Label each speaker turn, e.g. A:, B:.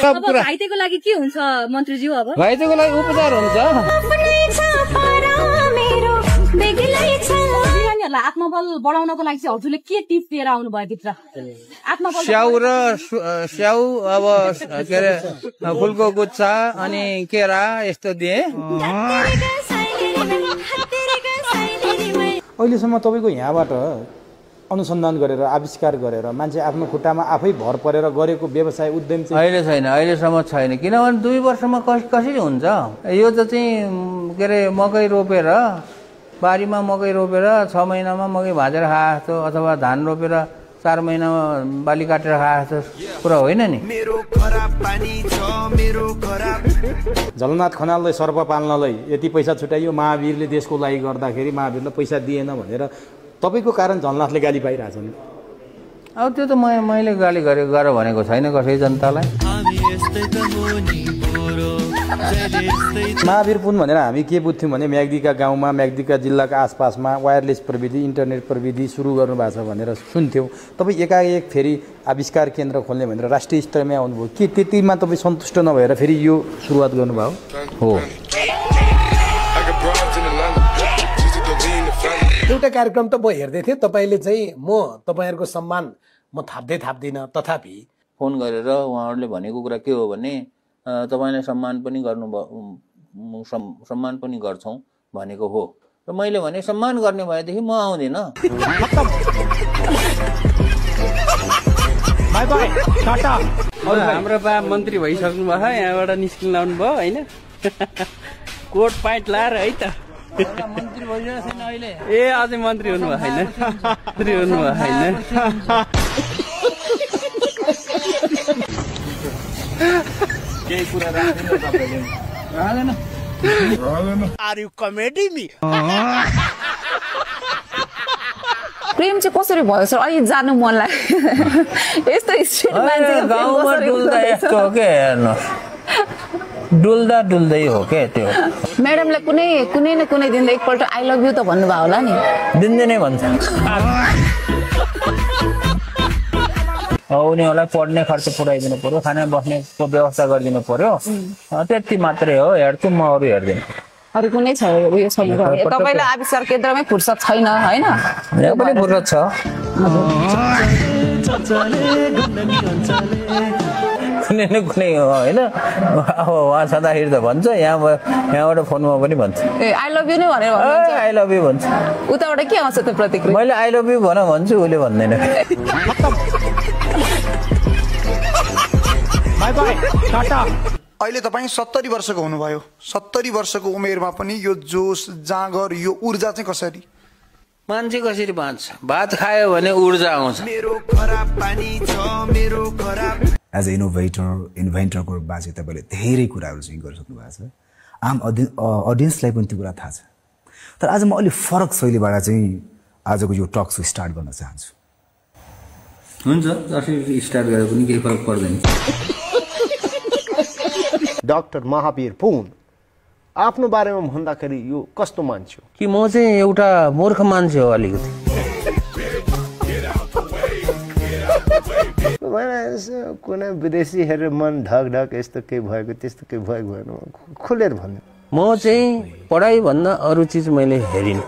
A: अब घाइतेको लागि के हुन्छ मन्त्रीज्यू? अब
B: घाइतेको लागि उपचार हुन्छ।
A: बिरामीहरूलाई आत्मबल बढाउनको लागि चाहिँ हजुरले के टिप्स दिएर आउनु भयो भित्र? आत्मबल
B: स्याउ अब के अरे फुलको गुच्छा अनि केरा यस्तो दिए।
C: अहिलेसम्म तपाईँको यहाँबाट अनुसन्धान गरेर आविष्कार गरेर मान्छे आफ्नो खुट्टामा आफै भर परेर गरेको व्यवसाय उद्यम चाहिँ
B: अहिले छैन, अहिलेसम्म छैन। किनभने 2 वर्षमा कसरी हुन्छ? यो त चाहिँ के अरे मकै रोपेर बारीमा मकै रोपेर 6 महिनामा मकै भाजेर खाए जस्तो अथवा धान रोपेर 4 महिनामा बाली काटेर खाए जस्तो कुरा होइन नि।
C: झलनाथ खनाललाई सर्प पाल्नलाई यति पैसा छुट्याइयो, महावीरले देशको लागि गर्दाखेरि महावीरलाई पैसा दिएन भनेर तपाईँको कारण झलनाथले गाली पाइरहेछन्।
B: अब त्यो त मैले गाली गर भनेको छैन कसै जनतालाई।
C: महावीर पुन भनेर हामी के बुझ्थ्यौँ भने म्याग्दीका गाउँमा म्याग्दीका जिल्लाका आसपासमा वायरलेस प्रविधि इन्टरनेट प्रविधि सुरु गर्नुभएको छ भनेर सुन्थ्यौँ। तपाईँ एकाएक फेरि आविष्कार केन्द्र खोल्ने भनेर राष्ट्रिय स्तरमै आउनुभयो। के त्यतिमा तपाईँ सन्तुष्ट नभएर फेरि यो सुरुवात गर्नुभयो?
B: हो।
D: एउटा कार्यक्रम त म हेर्दै थिएँ, तपाईँले चाहिँ म तपाईँहरूको सम्मान म थाप्दिनँ, तथापि
B: फोन गरेर उहाँहरूले भनेको कुरा के हो भने तपाईँलाई सम्मान पनि गर्छौँ भनेको हो। र मैले भने सम्मान गर्ने भएदेखि म आउँदिनँ।
E: हाम्रो बा मन्त्री भइसक्नु भयो, यहाँबाट निस्किन लाउनु भयो होइन? कोट प्यान्ट लाएर है त
B: मन्त्री भइरहेको छैन अहिले।
E: ए अझै मन्त्री हुनुभयो होइन? मन्त्री हुनुभयो होइन?
B: केही कुरा राख्दैन।
D: Are you comedy me?
F: प्रेम चाहिँ कसरी भयो सर? अलि जान्नु मन लाग्यो। यस्तो स्ट्रिट मान्छेको
B: गाउँमा डुल्दा यस्तो हो के हेर्नु, डुल्दा डुल्दै हो के त्यो।
F: म्याडमले कुनै न कुनै दिन एकपल्ट आई लभ यु त भन्नुभयो होला नि?
B: दिनदिनै भन्छ। उनीहरूलाई पढ्ने खर्च पुऱ्याइदिनु पर्यो, खाना बस्नेको व्यवस्था गरिदिनु पर्यो, त्यति मात्रै हो। हेर्छु म, अरू हेर्दिनँ।
F: अरू कुनै छ उयो छैन? तपाईँलाई आविष्कार केन्द्रमै फुर्सद छैन होइन?
B: यहाँ पनि फुर्सद छ। कुनै न कुनै हो होइन? अब उहाँ छँदाखेरि त भन्छ, यहाँबाट फोनमा पनि भन्छ
F: ए आई लभ यु नै भनेर
B: आई लभ यु भन्छ।
F: उताबाट के आउँछ त प्रतिक्रिया?
B: मैले आई लभ यु भन्छु, उसले भन्दैन।
G: अहिले तपाईँ 70 वर्षको हुनुभयो। 70 वर्षको उमेरमा पनि यो जोस जाँगर यो ऊर्जा चाहिँ कसरी?
B: मान्छे कसरी बाँच्छ? भात खायो भने ऊर्जा आउँछ।
H: एज अ इन्भेन्टरको रूपमा चाहिँ तपाईँले धेरै कुराहरू चाहिँ गरिसक्नु भएको छ। आम अडियन्सलाई पनि त्यो कुरा थाहा छ। तर आज म अलिक फरक शैलीबाट चाहिँ आजको यो टक सो स्टार्ट गर्न चाहन्छु।
B: हुन्छ, जसरी स्टार्ट गरेर पनि केही फरक पर्दैन।
D: डाक्टर महावीर पुन आफ्नो बारेमा भन्दाखेरि यो कस्तो मान्छे हो?
B: कि म चाहिँ एउटा मूर्ख मान्छे हो अलिकति।
D: कुनै विदेशी हेरेर मन ढक ढक यस्तो केही भएको त्यस्तो केही भएको भएन, खुलेर भन्नु।
B: म चाहिँ पढाइ भन्दा अरू चिज मैले हेरिनँ।